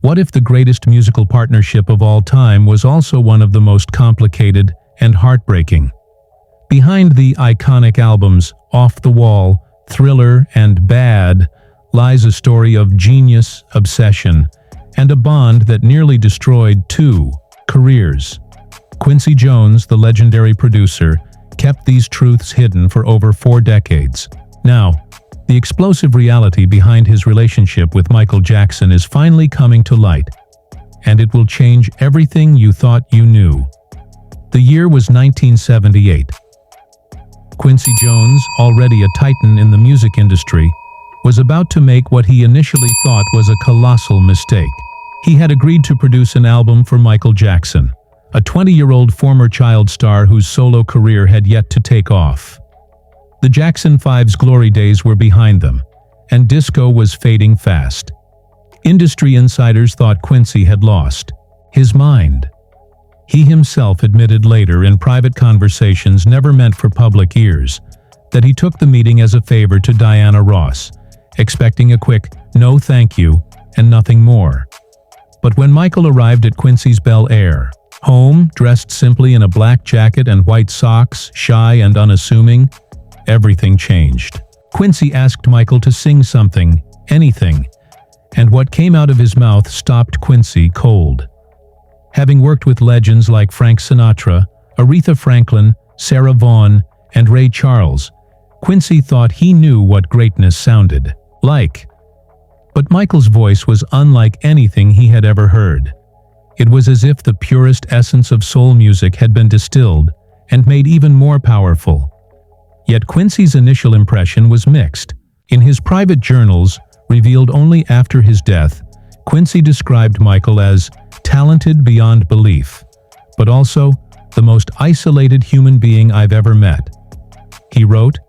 What if the greatest musical partnership of all time was also one of the most complicated and heartbreaking? Behind the iconic albums Off the Wall, Thriller, and Bad lies a story of genius, obsession, and a bond that nearly destroyed two careers. Quincy Jones, the legendary producer, kept these truths hidden for over 4 decades. Now, the explosive reality behind his relationship with Michael Jackson is finally coming to light, and it will change everything you thought you knew. The year was 1978. Quincy Jones, already a titan in the music industry, was about to make what he initially thought was a colossal mistake. He had agreed to produce an album for Michael Jackson, a 20-year-old former child star whose solo career had yet to take off. The Jackson 5's glory days were behind them, and disco was fading fast. Industry insiders thought Quincy had lost his mind. He himself admitted later in private conversations never meant for public ears that he took the meeting as a favor to Diana Ross, expecting a quick "no thank you" and nothing more. But when Michael arrived at Quincy's Bel Air home, dressed simply in a black jacket and white socks, shy and unassuming, everything changed. Quincy asked Michael to sing something, anything, and what came out of his mouth stopped Quincy cold. Having worked with legends like Frank Sinatra, Aretha Franklin, Sarah Vaughan, and Ray Charles, Quincy thought he knew what greatness sounded like. But Michael's voice was unlike anything he had ever heard. It was as if the purest essence of soul music had been distilled and made even more powerful. Yet Quincy's initial impression was mixed. In his private journals, revealed only after his death, Quincy described Michael as talented beyond belief, but also the most isolated human being I've ever met. He wrote,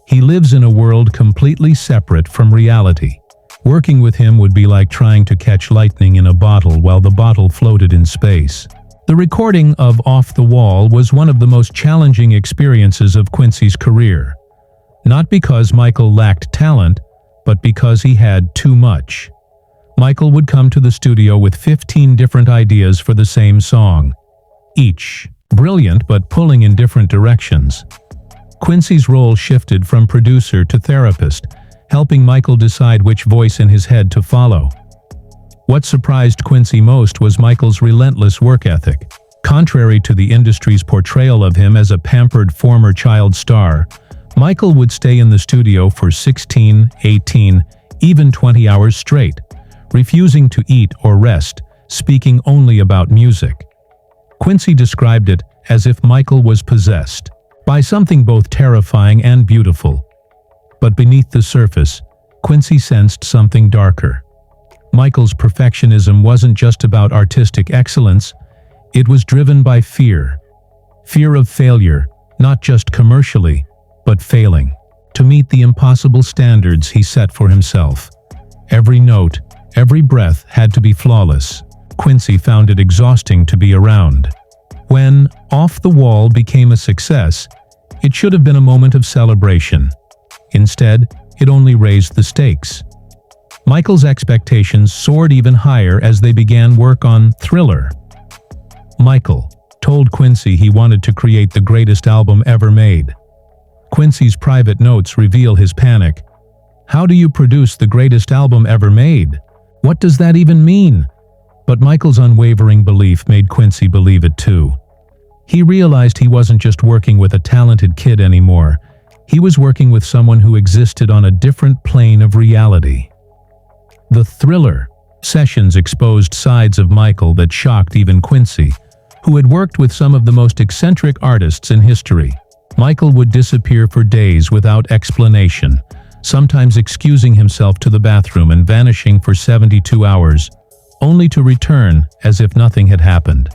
"He lives in a world completely separate from reality. Working with him would be like trying to catch lightning in a bottle while the bottle floated in space." The recording of Off the Wall was one of the most challenging experiences of Quincy's career. Not because Michael lacked talent, but because he had too much. Michael would come to the studio with 15 different ideas for the same song, each brilliant but pulling in different directions. Quincy's role shifted from producer to therapist, helping Michael decide which voice in his head to follow. What surprised Quincy most was Michael's relentless work ethic. Contrary to the industry's portrayal of him as a pampered former child star, Michael would stay in the studio for 16, 18, even 20 hours straight, refusing to eat or rest, speaking only about music. Quincy described it as if Michael was possessed by something both terrifying and beautiful. But beneath the surface, Quincy sensed something darker. Michael's perfectionism wasn't just about artistic excellence, it was driven by fear. Fear of failure, not just commercially, but failing to meet the impossible standards he set for himself. Every note, every breath had to be flawless. Quincy found it exhausting to be around. When Off the Wall became a success, it should have been a moment of celebration. Instead, it only raised the stakes. Michael's expectations soared even higher as they began work on Thriller. Michael told Quincy he wanted to create the greatest album ever made. Quincy's private notes reveal his panic. How do you produce the greatest album ever made? What does that even mean? But Michael's unwavering belief made Quincy believe it too. He realized he wasn't just working with a talented kid anymore. He was working with someone who existed on a different plane of reality. The Thriller sessions exposed sides of Michael that shocked even Quincy, who had worked with some of the most eccentric artists in history. Michael would disappear for days without explanation, sometimes excusing himself to the bathroom and vanishing for 72 hours, only to return as if nothing had happened.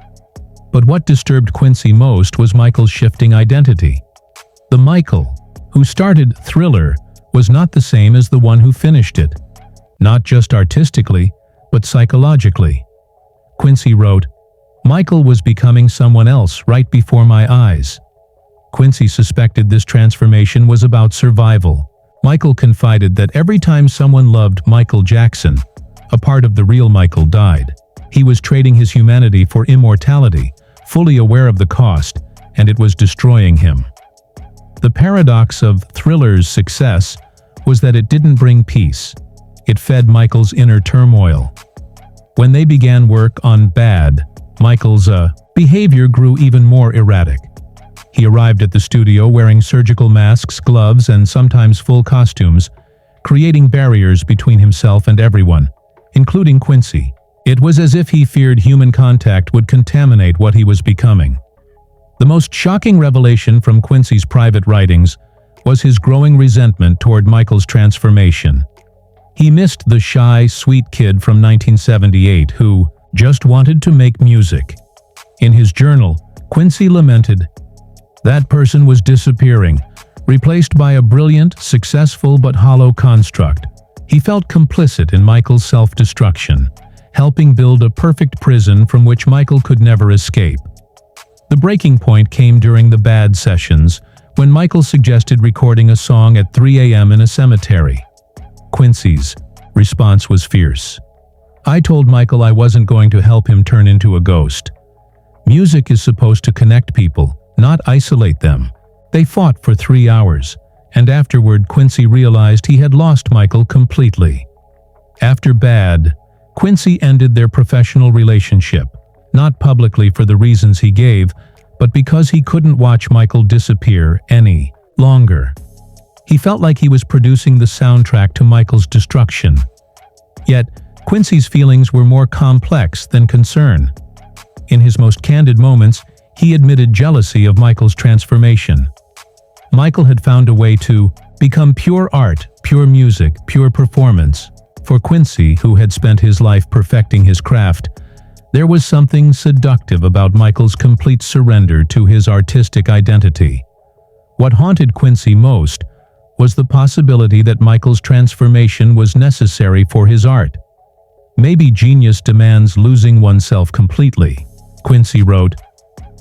But what disturbed Quincy most was Michael's shifting identity. The Michael who started Thriller was not the same as the one who finished it, not just artistically, but psychologically. Quincy wrote, "Michael was becoming someone else right before my eyes." Quincy suspected this transformation was about survival. Michael confided that every time someone loved Michael Jackson, A part of the real Michael died. He was trading his humanity for immortality, fully aware of the cost, and it was destroying him. The paradox of Thriller's success was that it didn't bring peace. It fed Michael's inner turmoil. When they began work on Bad, Michael's behavior grew even more erratic. He arrived at the studio wearing surgical masks, gloves, and sometimes full costumes, creating barriers between himself and everyone, including Quincy. It was as if he feared human contact would contaminate what he was becoming. The most shocking revelation from Quincy's private writings was his growing resentment toward Michael's transformation. He missed the shy, sweet kid from 1978 who just wanted to make music. In his journal, Quincy lamented, "That person was disappearing, replaced by a brilliant, successful but hollow construct." He felt complicit in Michael's self-destruction, helping build a perfect prison from which Michael could never escape. The breaking point came during the Bad sessions, when Michael suggested recording a song at 3 a.m. in a cemetery. Quincy's response was fierce. "I told Michael I wasn't going to help him turn into a ghost. Music is supposed to connect people, not isolate them." They fought for 3 hours, and afterward Quincy realized he had lost Michael completely. After Bad, Quincy ended their professional relationship, not publicly for the reasons he gave, but because he couldn't watch Michael disappear any longer. He felt like he was producing the soundtrack to Michael's destruction. Yet, Quincy's feelings were more complex than concern. In his most candid moments, he admitted jealousy of Michael's transformation. Michael had found a way to become pure art, pure music, pure performance. For Quincy, who had spent his life perfecting his craft, there was something seductive about Michael's complete surrender to his artistic identity. What haunted Quincy most was the possibility that Michael's transformation was necessary for his art. "Maybe genius demands losing oneself completely," Quincy wrote.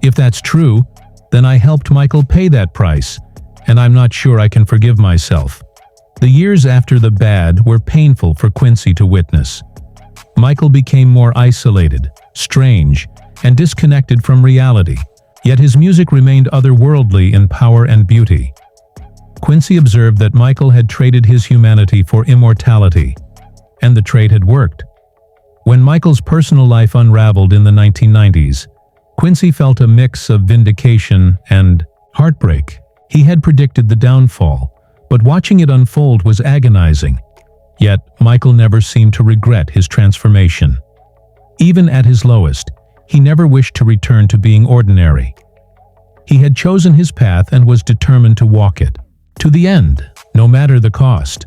"If that's true, then I helped Michael pay that price, and I'm not sure I can forgive myself." The years after the Bad were painful for Quincy to witness. Michael became more isolated, strange, and disconnected from reality, yet his music remained otherworldly in power and beauty. Quincy observed that Michael had traded his humanity for immortality, and the trade had worked. When Michael's personal life unraveled in the 1990s, Quincy felt a mix of vindication and heartbreak. He had predicted the downfall, but watching it unfold was agonizing. Yet, Michael never seemed to regret his transformation. Even at his lowest, he never wished to return to being ordinary. He had chosen his path and was determined to walk it to the end, no matter the cost.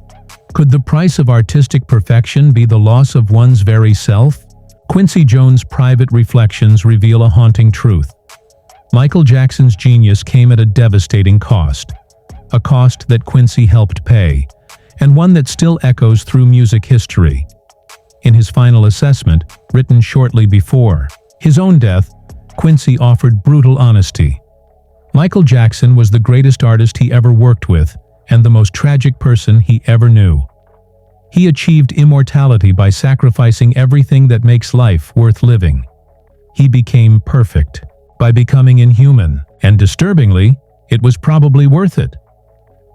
Could the price of artistic perfection be the loss of one's very self? Quincy Jones' private reflections reveal a haunting truth. Michael Jackson's genius came at a devastating cost, a cost that Quincy helped pay, and one that still echoes through music history. In his final assessment, written shortly before his own death, Quincy offered brutal honesty. Michael Jackson was the greatest artist he ever worked with, and the most tragic person he ever knew. He achieved immortality by sacrificing everything that makes life worth living. He became perfect by becoming inhuman, and disturbingly, it was probably worth it.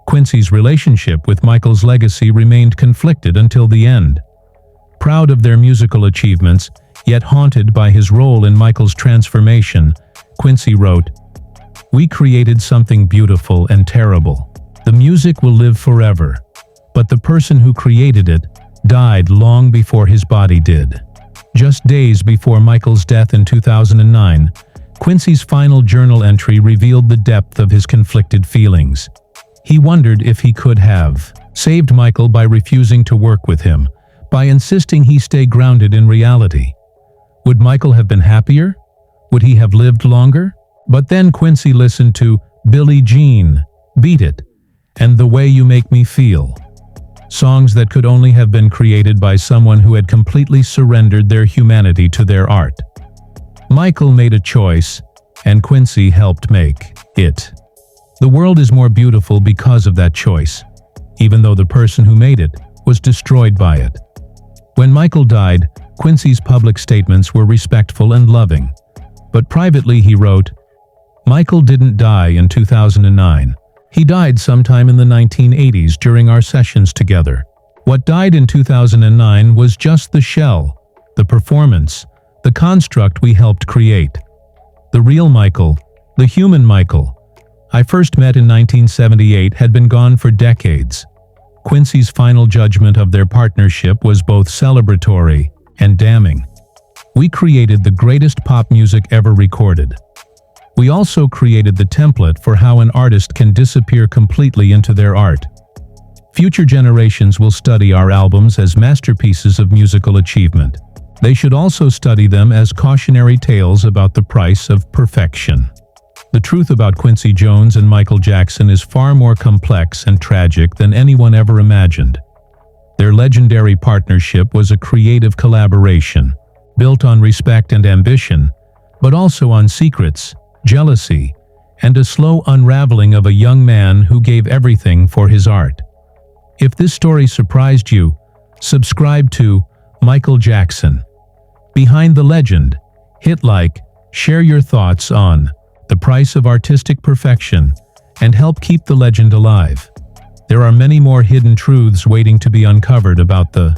Quincy's relationship with Michael's legacy remained conflicted until the end. Proud of their musical achievements, yet haunted by his role in Michael's transformation, Quincy wrote, "We created something beautiful and terrible. The music will live forever, but the person who created it died long before his body did." Just days before Michael's death in 2009, Quincy's final journal entry revealed the depth of his conflicted feelings. He wondered if he could have saved Michael by refusing to work with him, by insisting he stay grounded in reality. Would Michael have been happier? Would he have lived longer? But then Quincy listened to Billie Jean, Beat It, and The Way You Make Me Feel, songs that could only have been created by someone who had completely surrendered their humanity to their art. Michael made a choice, and Quincy helped make it. The world is more beautiful because of that choice, even though the person who made it was destroyed by it. When Michael died, Quincy's public statements were respectful and loving. But privately he wrote, "Michael didn't die in 2009. He died sometime in the 1980s during our sessions together. What died in 2009 was just the shell, the performance, the construct we helped create. The real Michael, the human Michael, I first met in 1978, had been gone for decades." Quincy's final judgment of their partnership was both celebratory and damning. "We created the greatest pop music ever recorded. We also created the template for how an artist can disappear completely into their art. Future generations will study our albums as masterpieces of musical achievement. They should also study them as cautionary tales about the price of perfection." The truth about Quincy Jones and Michael Jackson is far more complex and tragic than anyone ever imagined. Their legendary partnership was a creative collaboration, built on respect and ambition, but also on secrets, jealousy, and a slow unraveling of a young man who gave everything for his art. If this story surprised you, subscribe to Michael Jackson. Behind the Legend. Hit like, share your thoughts on the price of artistic perfection, and help keep the legend alive. There are many more hidden truths waiting to be uncovered about the